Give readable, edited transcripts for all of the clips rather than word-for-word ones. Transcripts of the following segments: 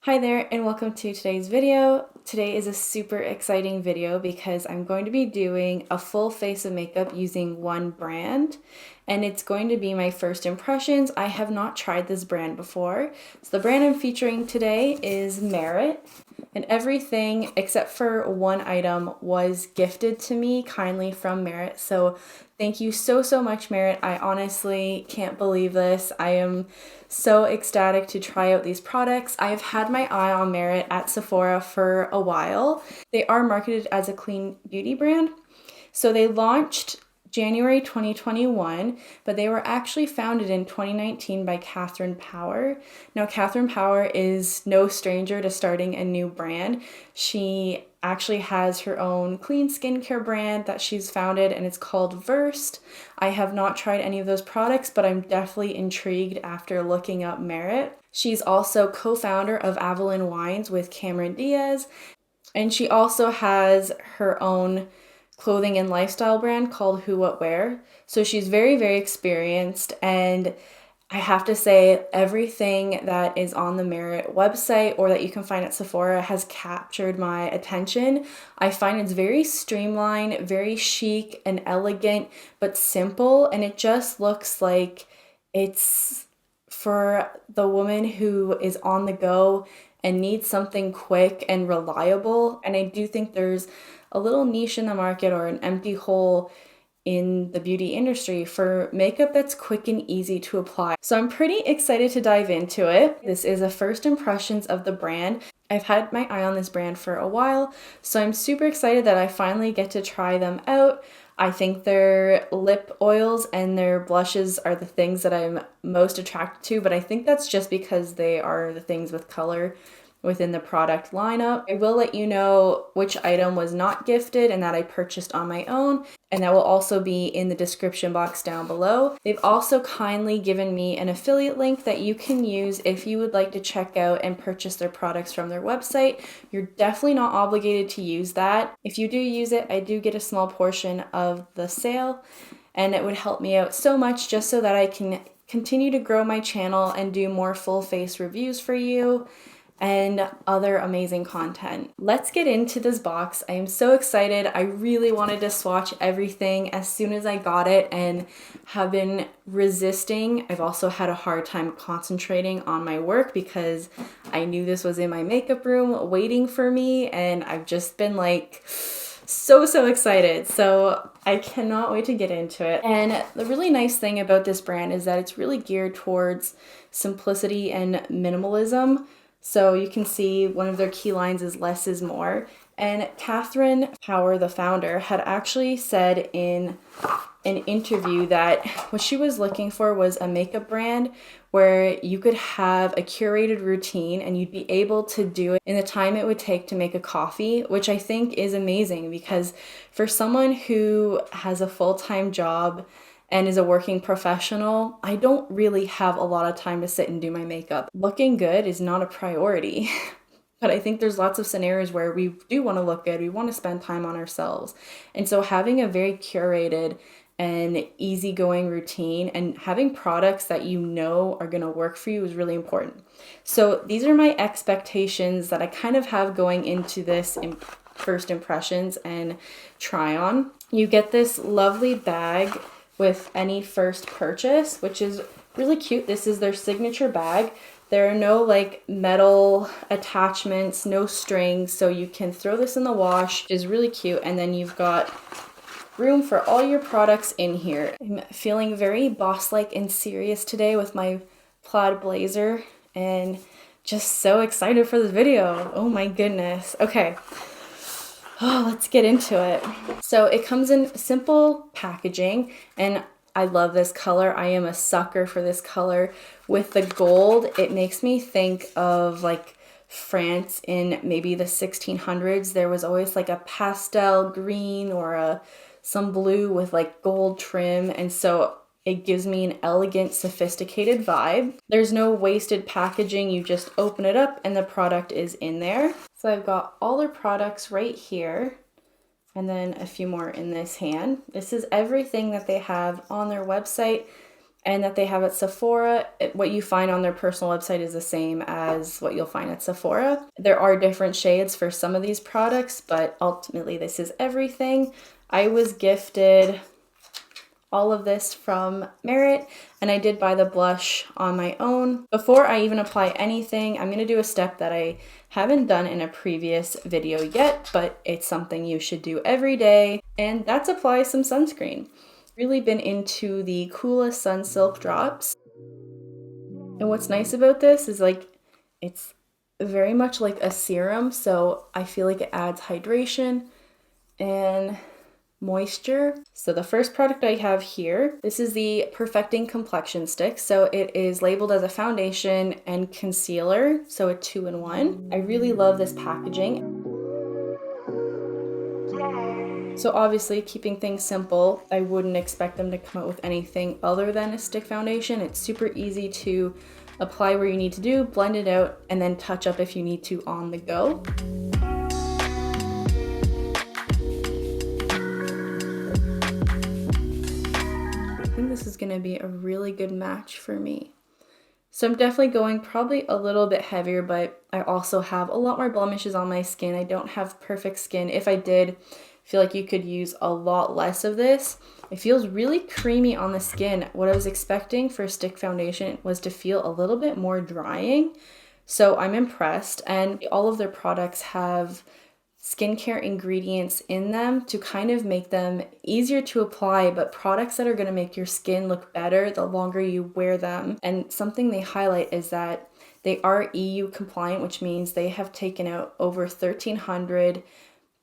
Hi there and welcome to today's video. Today is a super exciting video because I'm going to be doing a full face of makeup using one brand, and it's going to be my first impressions. I have not tried this brand before. So the brand I'm featuring today is Merit, and everything except for one item was gifted to me kindly from Merit. So thank you so much, Merit. I honestly can't believe this. I am so ecstatic to try out these products. I have had my eye on Merit at Sephora for a while. They are marketed as a clean beauty brand. So they launched January 2021, but they were actually founded in 2019 by Catherine Power. Now, Catherine Power is no stranger to starting a new brand. She actually has her own clean skincare brand that she's founded, and it's called Versed. I have not tried any of those products, but I'm definitely intrigued after looking up Merit. She's also co-founder of Avalon Wines with Cameron Diaz, and she also has her own clothing and lifestyle brand called Who What Wear. So she's very experienced, and I have to say everything that is on the Merit website or that you can find at Sephora has captured my attention. I find it's very streamlined, very chic and elegant, but simple, and it just looks like it's for the woman who is on the go and needs something quick and reliable. And I do think there's a little niche in the market or an empty hole in the beauty industry for makeup that's quick and easy to apply. So I'm pretty excited to dive into it. This is a first impressions of the brand. I've had my eye on this brand for a while, so I'm super excited that I finally get to try them out. I think their lip oils and their blushes are the things that I'm most attracted to, but I think that's just because they are the things with color within the product lineup. I will let you know which item was not gifted and that I purchased on my own, and that will also be in the description box down below. They've also kindly given me an affiliate link that you can use if you would like to check out and purchase their products from their website. You're definitely not obligated to use that. If you do use it, I do get a small portion of the sale, and it would help me out so much just so that I can continue to grow my channel and do more full face reviews for you and other amazing content. Let's get into this box. I am so excited. I really wanted to swatch everything as soon as I got it and have been resisting. I've also had a hard time concentrating on my work because I knew this was in my makeup room waiting for me, and I've just been like so excited. So I cannot wait to get into it. And the really nice thing about this brand is that it's really geared towards simplicity and minimalism. So you can see one of their key lines is less is more. And Catherine Power, the founder, had actually said in an interview that what she was looking for was a makeup brand where you could have a curated routine and you'd be able to do it in the time it would take to make a coffee, which I think is amazing because for someone who has a full-time job and is a working professional, I don't really have a lot of time to sit and do my makeup. Looking good is not a priority, but I think there's lots of scenarios where we do want to look good, we want to spend time on ourselves. And so having a very curated and easygoing routine and having products that you know are going to work for you is really important. So these are my expectations that I kind of have going into this first impressions and try on. You get this lovely bag with any first purchase, which is really cute. This is their signature bag. There are no like metal attachments, no strings, so you can throw this in the wash, which is really cute. And then you've got room for all your products in here. I'm feeling very boss-like and serious today with my plaid blazer and just so excited for this video. Oh my goodness. Okay. Oh, let's get into it. So it comes in simple packaging, and I love this color. I am a sucker for this color. With the gold, it makes me think of like France in maybe the 1600s. There was always like a pastel green or some blue with like gold trim, and so it gives me an elegant, sophisticated vibe. There's no wasted packaging. You just open it up and the product is in there. So I've got all their products right here and then a few more in this hand. This is everything that they have on their website. and that they have at Sephora. What you find on their personal website is the same as what you'll find at Sephora. There are different shades for some of these products, but ultimately this is everything. I was gifted all of this from Merit, and I did buy the blush on my own. Before I even apply anything, I'm going to do a step that I haven't done in a previous video yet, but it's something you should do every day, and that's apply some sunscreen. Really been into the Coola Sun Silk Drops. And what's nice about this is like it's very much like a serum, so I feel like it adds hydration and moisture. So the first product I have here, this is the Perfecting Complexion Stick. So it is labeled as a foundation and concealer, so a 2-in-1. I really love this packaging. So obviously, keeping things simple, I wouldn't expect them to come out with anything other than a stick foundation. It's super easy to apply where you need to do, blend it out, and then touch up if you need to on the go. This is going to be a really good match for me. So I'm definitely going probably a little bit heavier, but I also have a lot more blemishes on my skin. I don't have perfect skin. If I did, I feel like you could use a lot less of this. It feels really creamy on the skin. What I was expecting for stick foundation was to feel a little bit more drying. So I'm impressed, and all of their products have skincare ingredients in them to kind of make them easier to apply, but products that are going to make your skin look better the longer you wear them. And something they highlight is that they are EU compliant, which means they have taken out over 1,300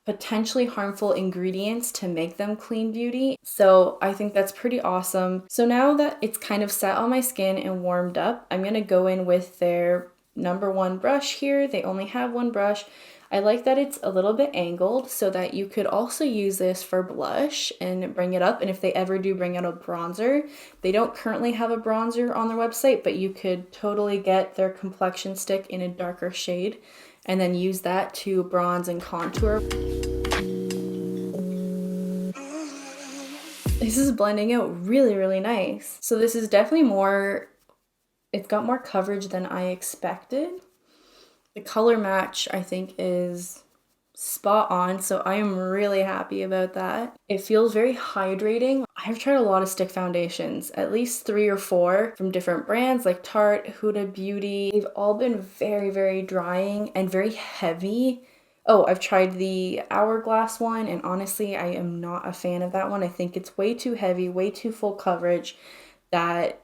potentially harmful ingredients to make them clean beauty. So I think that's pretty awesome. So now that it's kind of set on my skin and warmed up, I'm going to go in with their #1 brush here. They only have one brush. I like that it's a little bit angled so that you could also use this for blush and bring it up. And if they ever do bring out a bronzer, they don't currently have a bronzer on their website, but you could totally get their complexion stick in a darker shade and then use that to bronze and contour. This is blending out really, really nice. So this is definitely more, it's got more coverage than I expected. The color match, I think, is spot on, so I am really happy about that. It feels very hydrating. I've tried a lot of stick foundations, at least 3 or 4 from different brands like Tarte, Huda Beauty. They've all been very, very drying and very heavy. Oh, I've tried the Hourglass one, and honestly, I am not a fan of that one. I think it's way too heavy, way too full coverage, that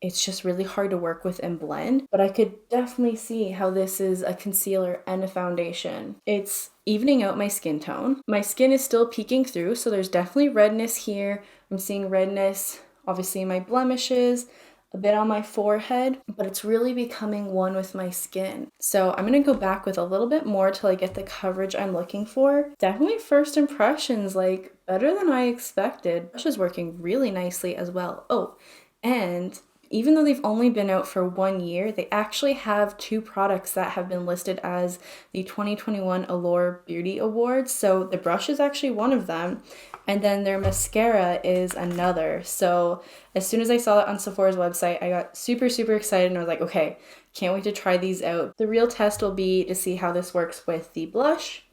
it's just really hard to work with and blend, but I could definitely see how this is a concealer and a foundation. It's evening out my skin tone. My skin is still peeking through, so there's definitely redness here. I'm seeing redness, obviously in my blemishes, a bit on my forehead, but it's really becoming one with my skin. So I'm gonna go back with a little bit more till I get the coverage I'm looking for. Definitely first impressions, like better than I expected. Brush is working really nicely as well. Oh, and even though they've only been out for 1 year, they actually have 2 products that have been listed as the 2021 Allure Beauty Awards. So the brush is actually one of them, and then their mascara is another. So as soon as I saw that on Sephora's website, I got super, super excited, and I was like, okay, can't wait to try these out. The real test will be to see how this works with the blush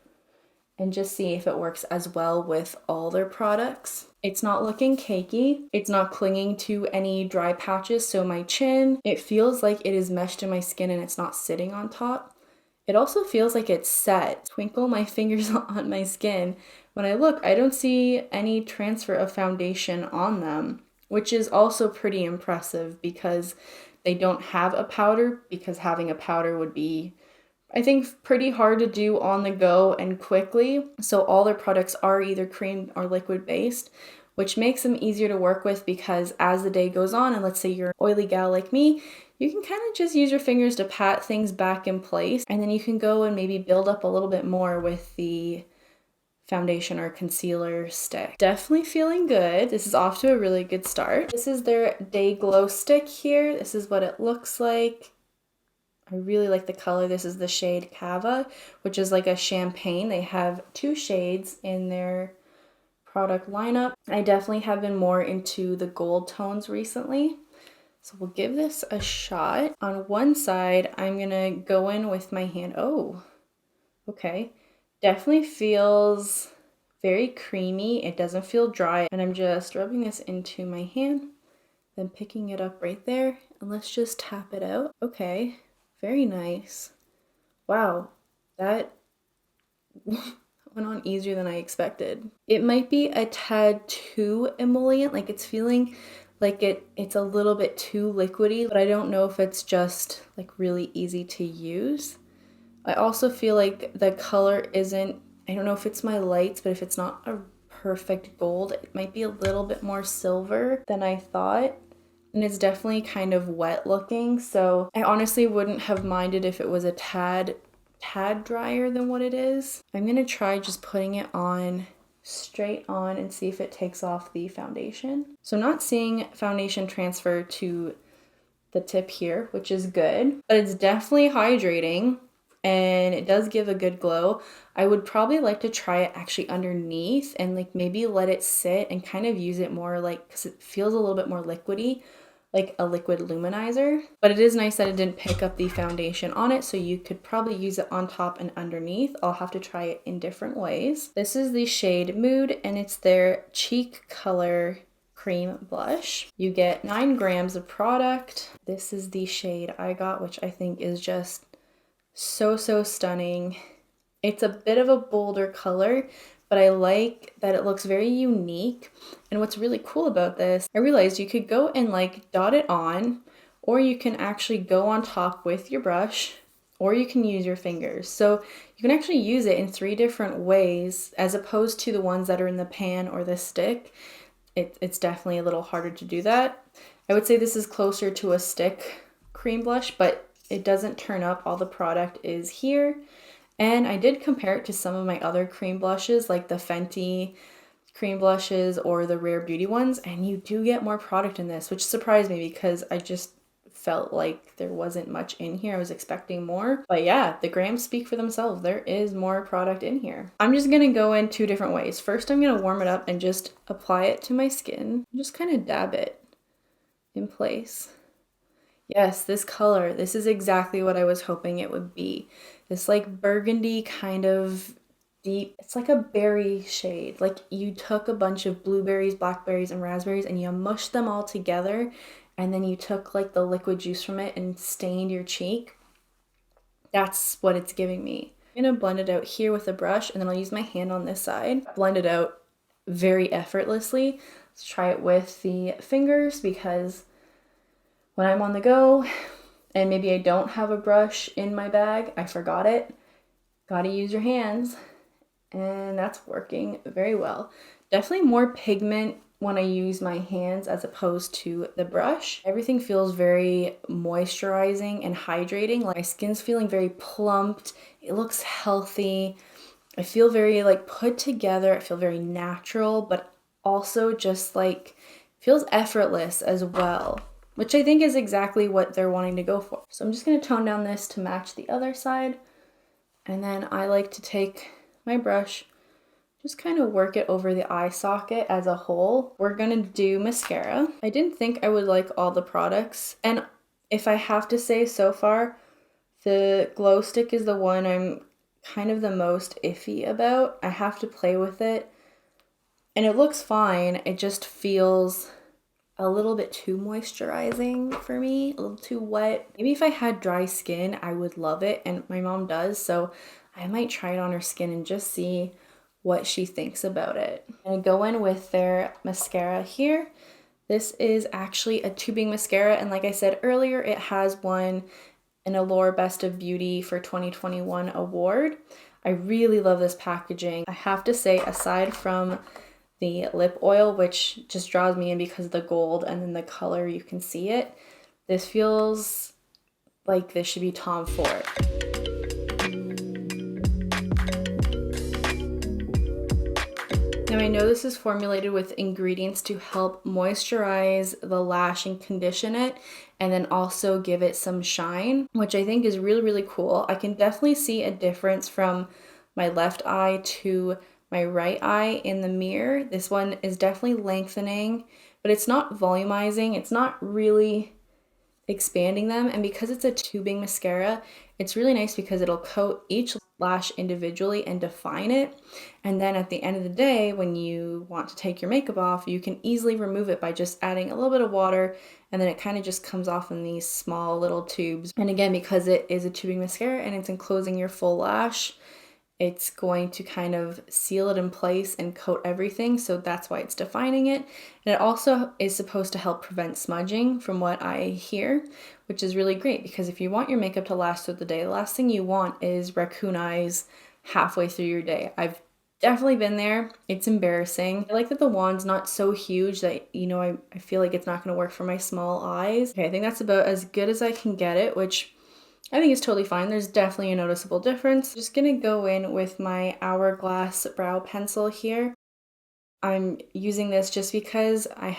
and just see if it works as well with all their products. It's not looking cakey. It's not clinging to any dry patches, so my chin, it feels like it is meshed in my skin and it's not sitting on top. It also feels like it's set. Twinkle my fingers on my skin. When I look, I don't see any transfer of foundation on them, which is also pretty impressive because they don't have a powder, because having a powder would be, I think, pretty hard to do on the go and quickly. So all their products are either cream or liquid based, which makes them easier to work with because as the day goes on, and let's say you're an oily gal like me, you can kind of just use your fingers to pat things back in place, and then you can go and maybe build up a little bit more with the foundation or concealer stick. Definitely feeling good. This is off to a really good start. This is their Day Glow stick here. This is what it looks like. I really like the color. This is the shade Cava, which is like a champagne. They have 2 shades in their product lineup. I definitely have been more into the gold tones recently. So we'll give this a shot. On one side, I'm gonna go in with my hand. Oh, okay. Definitely feels very creamy. It doesn't feel dry. And I'm just rubbing this into my hand, then picking it up right there. And let's just tap it out. Okay, very nice. Wow, that went on easier than I expected. It might be a tad too emollient, like it's feeling like it's a little bit too liquidy, but I don't know if it's just like really easy to use. I also feel like the color isn't, I don't know if it's my lights, but if it's not a perfect gold, it might be a little bit more silver than I thought. And it's definitely kind of wet looking, so I honestly wouldn't have minded if it was a tad drier than what it is. I'm gonna try just putting it on straight on and see if it takes off the foundation. So I'm not seeing foundation transfer to the tip here, which is good, but it's definitely hydrating and it does give a good glow. I would probably like to try it actually underneath and like maybe let it sit and kind of use it more like, because it feels a little bit more liquidy, like a liquid luminizer. But it is nice that it didn't pick up the foundation on it, so you could probably use it on top and underneath. I'll have to try it in different ways. This is the shade Mood, and it's their Cheek Color Cream Blush. You get 9 grams of product. This is the shade I got, which I think is just so stunning. It's a bit of a bolder color, but I like that it looks very unique. And what's really cool about this, I realized you could go and like dot it on, or you can actually go on top with your brush, or you can use your fingers. So you can actually use it in 3 different ways, as opposed to the ones that are in the pan or the stick. It's definitely a little harder to do that. I would say this is closer to a stick cream blush, but it doesn't turn up. All the product is here. And I did compare it to some of my other cream blushes, like the Fenty cream blushes or the Rare Beauty ones, and you do get more product in this, which surprised me because I just felt like there wasn't much in here. I was expecting more. But yeah, the grams speak for themselves. There is more product in here. I'm just gonna go in 2 different ways. First, I'm gonna warm it up and just apply it to my skin. Just kind of dab it in place. Yes, this color, this is exactly what I was hoping it would be. This like burgundy kind of deep, it's like a berry shade. Like you took a bunch of blueberries, blackberries, and raspberries and you mushed them all together, and then you took like the liquid juice from it and stained your cheek. That's what it's giving me. I'm gonna blend it out here with a brush, and then I'll use my hand on this side. Blend it out very effortlessly. Let's try it with the fingers, because when I'm on the go and maybe I don't have a brush in my bag, I forgot it, gotta use your hands, and that's working very well. Definitely more pigment when I use my hands as opposed to the brush. Everything feels very moisturizing and hydrating. Like my skin's feeling very plumped, it looks healthy. I feel very like put together, I feel very natural, but also just like feels effortless as well, which I think is exactly what they're wanting to go for. So I'm just gonna tone down this to match the other side. And then I like to take my brush, just kind of work it over the eye socket as a whole. We're gonna do mascara. I didn't think I would like all the products. And if I have to say so far, the glow stick is the one I'm kind of the most iffy about. I have to play with it. And it looks fine, it just feels a little bit too moisturizing for me, a little too wet. Maybe if I had dry skin, I would love it, and my mom does, so I might try it on her skin and just see what she thinks about it. I'm gonna go in with their mascara here. This is actually a tubing mascara, and like I said earlier, it has won an Allure Best of Beauty for 2021 award. I really love this packaging. I have to say, aside from the lip oil, which just draws me in because of the gold and then the color, you can see it, this feels like this should be Tom Ford. Now I know this is formulated with ingredients to help moisturize the lash and condition it, and then also give it some shine, which I think is really cool. I can definitely see a difference from my left eye to my right eye in the mirror. This one is definitely lengthening, but it's not volumizing. It's not really expanding them. And because it's a tubing mascara, it's really nice because it'll coat each lash individually and define it. And then at the end of the day, when you want to take your makeup off, you can easily remove it by just adding a little bit of water, and then it kind of just comes off in these small little tubes. And again, because it is a tubing mascara and it's enclosing your full lash, it's going to kind of seal it in place and coat everything, so that's why it's defining it. And it also is supposed to help prevent smudging, from what I hear, which is really great, because if you want your makeup to last through the day, the last thing you want is raccoon eyes halfway through your day. I've definitely been there. It's embarrassing. I like that the wand's not so huge that, you know, I feel like it's not going to work for my small eyes. Okay, I think that's about as good as I can get it, which I think it's totally fine. There's definitely a noticeable difference. Just gonna go in with my Hourglass brow pencil here. I'm using this just because I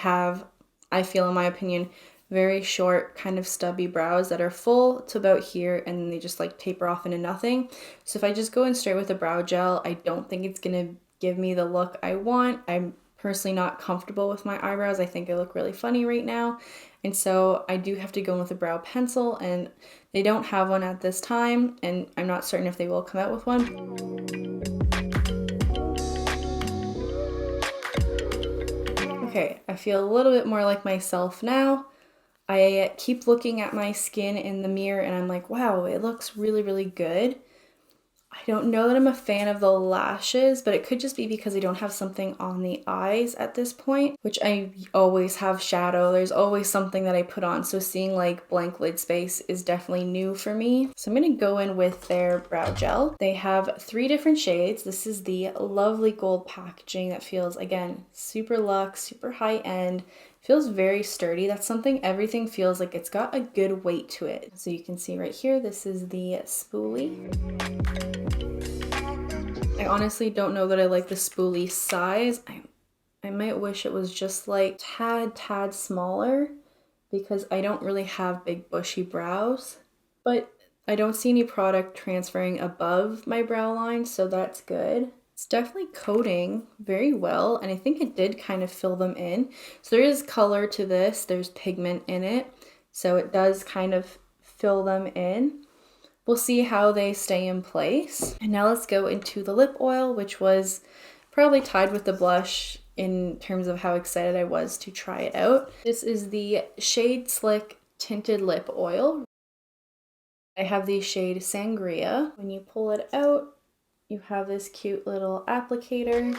feel in my opinion, very short kind of stubby brows that are full to about here, and then they just like taper off into nothing. So if I just go in straight with a brow gel, I don't think it's gonna give me the look I want. I'm personally not comfortable with my eyebrows. I think I look really funny right now. And so I do have to go in with a brow pencil, and they don't have one at this time, and I'm not certain if they will come out with one. Okay, I feel a little bit more like myself now. I keep looking at my skin in the mirror and I'm like, wow, it looks really, really good. I don't know that I'm a fan of the lashes, but it could just be because I don't have something on the eyes at this point, which I always have shadow. There's always something that I put on. So seeing like blank lid space is definitely new for me. So I'm gonna go in with their brow gel. They have 3 different shades. This is the lovely gold packaging that feels, again, super luxe, super high end. Feels very sturdy. That's something, everything feels like it's got a good weight to it. So you can see right here, this is the spoolie. I honestly don't know that I like the spoolie size. I might wish it was just like tad smaller, because I don't really have big bushy brows, but I don't see any product transferring above my brow line, so that's good. It's definitely coating very well, and I think it did kind of fill them in. So there is color to this, there's pigment in it, so it does kind of fill them in. We'll see how they stay in place. And now let's go into the lip oil, which was probably tied with the blush in terms of how excited I was to try it out. This is the Shade Slick Tinted Lip Oil. I have the shade Sangria. When you pull it out, you have this cute little applicator.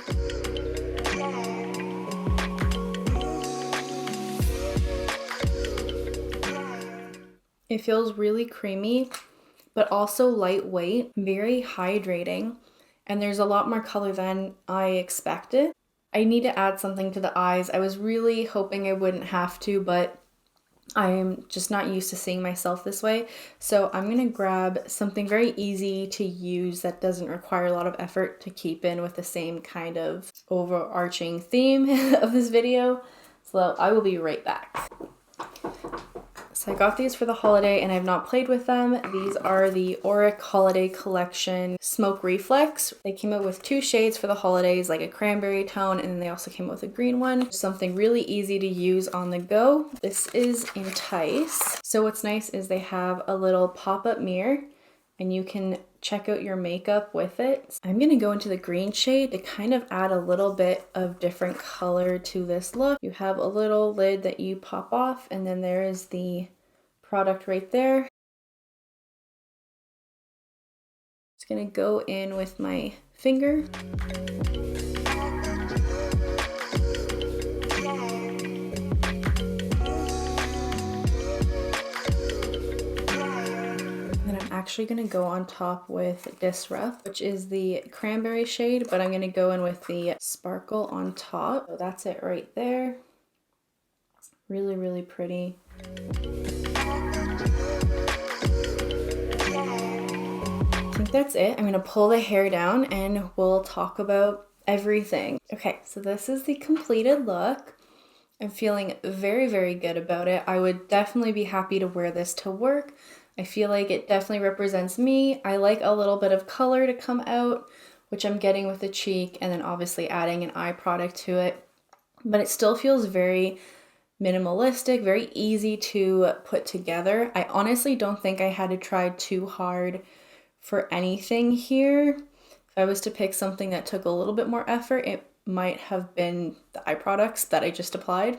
It feels really creamy, but also lightweight, very hydrating, and there's a lot more color than I expected. I need to add something to the eyes. I was really hoping I wouldn't have to, but I'm just not used to seeing myself this way. So I'm gonna grab something very easy to use that doesn't require a lot of effort to keep in with the same kind of overarching theme of this video. So I will be right back. So I got these for the holiday and I've not played with them. These are the AURIC Holiday Collection Smoke Reflex. They came out with 2 shades for the holidays, like a cranberry tone, and then they also came out with a green one. Something really easy to use on the go. This is ENTICE. So what's nice is they have a little pop-up mirror and you can check out your makeup with it. I'm gonna go into the green shade to kind of add a little bit of different color to this look. You have a little lid that you pop off, and then there is the product right there. Just gonna go in with my finger. Actually gonna go on top with Disrupt, which is the cranberry shade, but I'm gonna go in with the sparkle on top. So that's it right there. Really, really pretty. I think that's it. I'm gonna pull the hair down and we'll talk about everything. Okay, so this is the completed look. I'm feeling very, very good about it. I would definitely be happy to wear this to work. I feel like it definitely represents me. I like a little bit of color to come out which I'm getting with the cheek, and then obviously adding an eye product to it. But it still feels very minimalistic, very easy to put together. I honestly don't think I had to try too hard for anything here. If I was to pick something that took a little bit more effort, it might have been the eye products that I just applied.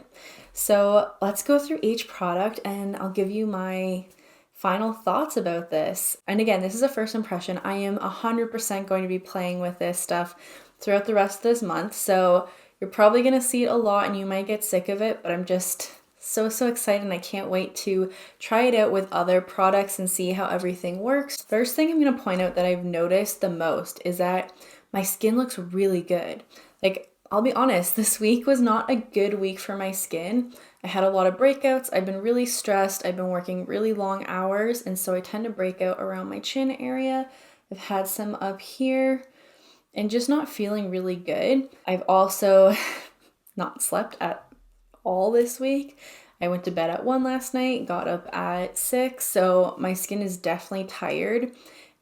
So let's go through each product and I'll give you my final thoughts about this. And again, this is a first impression. I am 100% going to be playing with this stuff throughout the rest of this month. So you're probably going to see it a lot and you might get sick of it, but I'm just so excited and I can't wait to try it out with other products and see how everything works. First thing I'm going to point out that I've noticed the most is that my skin looks really good. Like, I'll be honest, this week was not a good week for my skin. I had a lot of breakouts. I've been really stressed. I've been working really long hours, and so I tend to break out around my chin area. I've had some up here and just not feeling really good. I've also not slept at all this week. I went to bed at 1 last night, got up at 6, so my skin is definitely tired.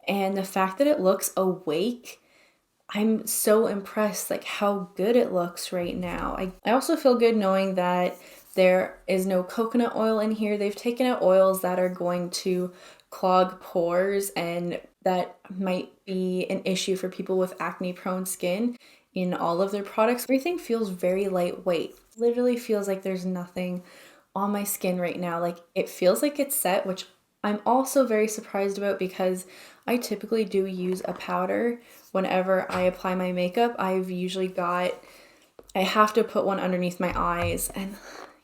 And the fact that it looks awake, I'm so impressed like how good it looks right now. I also feel good knowing that there is no coconut oil in here. They've taken out oils that are going to clog pores, and that might be an issue for people with acne prone skin in all of their products. Everything feels very lightweight. Literally feels like there's nothing on my skin right now. Like, it feels like it's set, which I'm also very surprised about because I typically do use a powder whenever I apply my makeup. I have to put one underneath my eyes, and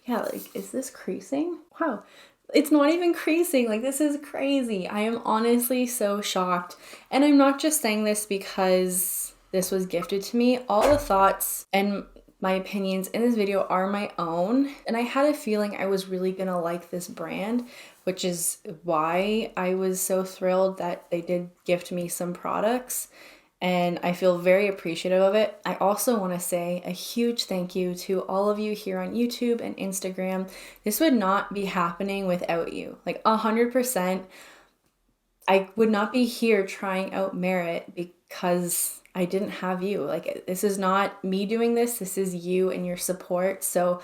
yeah, like, is this creasing? Wow, it's not even creasing. Like, this is crazy. I am honestly so shocked. And I'm not just saying this because this was gifted to me. All the thoughts and my opinions in this video are my own, and I had a feeling I was really gonna like this brand, which is why I was so thrilled that they did gift me some products, and I feel very appreciative of it. I also want to say a huge thank you to all of you here on YouTube and Instagram. This would not be happening without you. Like, 100%, I would not be here trying out Merit because I didn't have you. Like, this is not me doing this. This is you and your support. So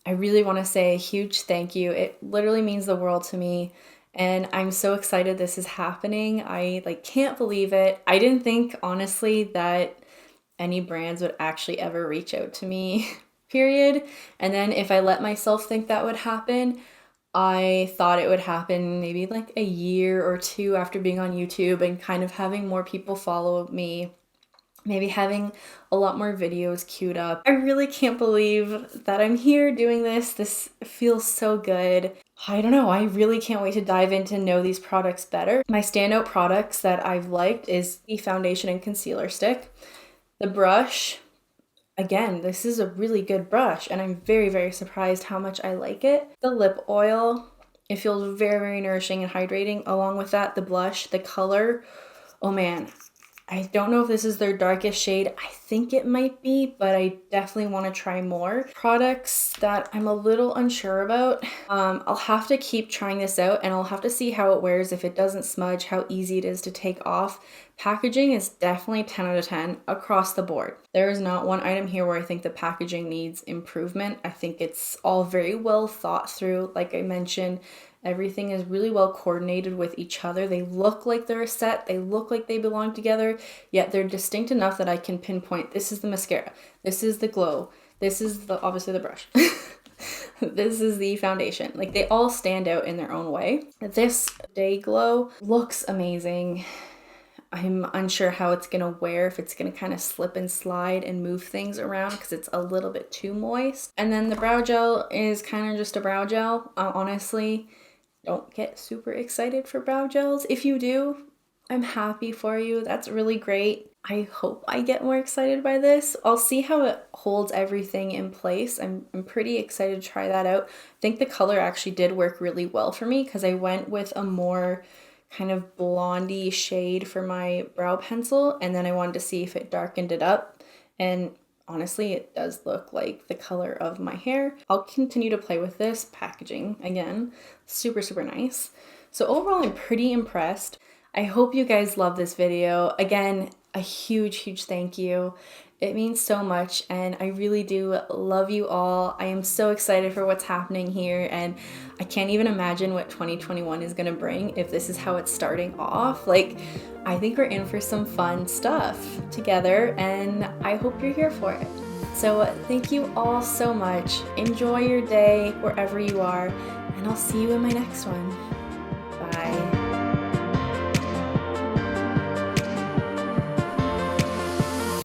I really want to say a huge thank you. It literally means the world to me. And I'm so excited this is happening. I can't believe it. I didn't think, honestly, that any brands would actually ever reach out to me, period. And then if I let myself think that would happen, I thought it would happen maybe like a year or two after being on YouTube and kind of having more people follow me, maybe having a lot more videos queued up. I really can't believe that I'm here doing this. This feels so good. I don't know, I really can't wait to dive in to know these products better. My standout products that I've liked is the foundation and concealer stick. The brush, again, this is a really good brush and I'm very surprised how much I like it. The lip oil, it feels very nourishing and hydrating. Along with that, the blush, the color, oh man, I don't know if this is their darkest shade. I think it might be, but I definitely want to try more. Products that I'm a little unsure about. I'll have to keep trying this out and I'll have to see how it wears, if it doesn't smudge, how easy it is to take off. Packaging is definitely 10 out of 10 across the board. There is not one item here where I think the packaging needs improvement. I think it's all very well thought through. Like I mentioned, everything is really well coordinated with each other. They look like they're a set. They look like they belong together, yet they're distinct enough that I can pinpoint, this is the mascara, this is the glow, this is obviously the brush, this is the foundation. Like, they all stand out in their own way. This Day Glow looks amazing. I'm unsure how it's gonna wear, if it's gonna kind of slip and slide and move things around because it's a little bit too moist. And then the brow gel is kind of just a brow gel. Honestly, don't get super excited for brow gels. If you do, I'm happy for you. That's really great. I hope I get more excited by this. I'll see how it holds everything in place. I'm pretty excited to try that out. I think the color actually did work really well for me because I went with a more kind of blondie shade for my brow pencil, and then I wanted to see if it darkened it up, and honestly it does look like the color of my hair. I'll continue to play with this. Packaging, again, super nice. So overall, I'm pretty impressed. I hope you guys love this video. Again, a huge, huge thank you. It means so much, and I really do love you all. I am so excited for what's happening here, and I can't even imagine what 2021 is gonna bring if this is how it's starting off. Like, I think we're in for some fun stuff together, and I hope you're here for it. So thank you all so much. Enjoy your day wherever you are, and I'll see you in my next one. Bye.